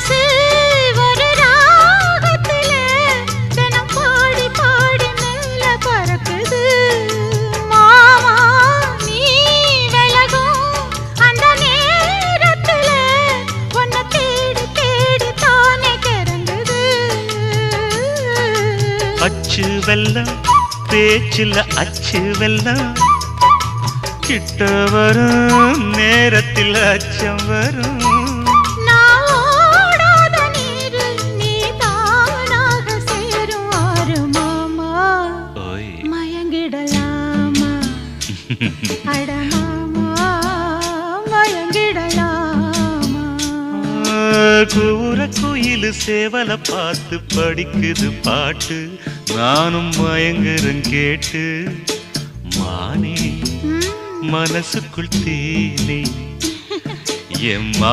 மனசு ஒரு ராகத்தில தினம் பாடி பாடி மேல பறக்குது. மாமா நீ விலகும் அந்த நேரத்தில உன்னை தேடி தேடி தானே கிறங்குது. அச்சு வெல்லம் பேச்சில் அச்சு வெல்லம் கிட்ட வரும் நேரத்தில் அச்சம் வரும். நான் ஓடாத நீரு நீ தானாக சேரும் ஆறு மாமா. ஓய் மயங்கிடலாமா அட மாமா மயங்கிடலாமா. கூற குயில் சேவலை பார்த்து படிக்குது பாட்டு, நானும் மயங்குறேன் கேட்டு. மானே மனசுக்குள் தேனே எம்மா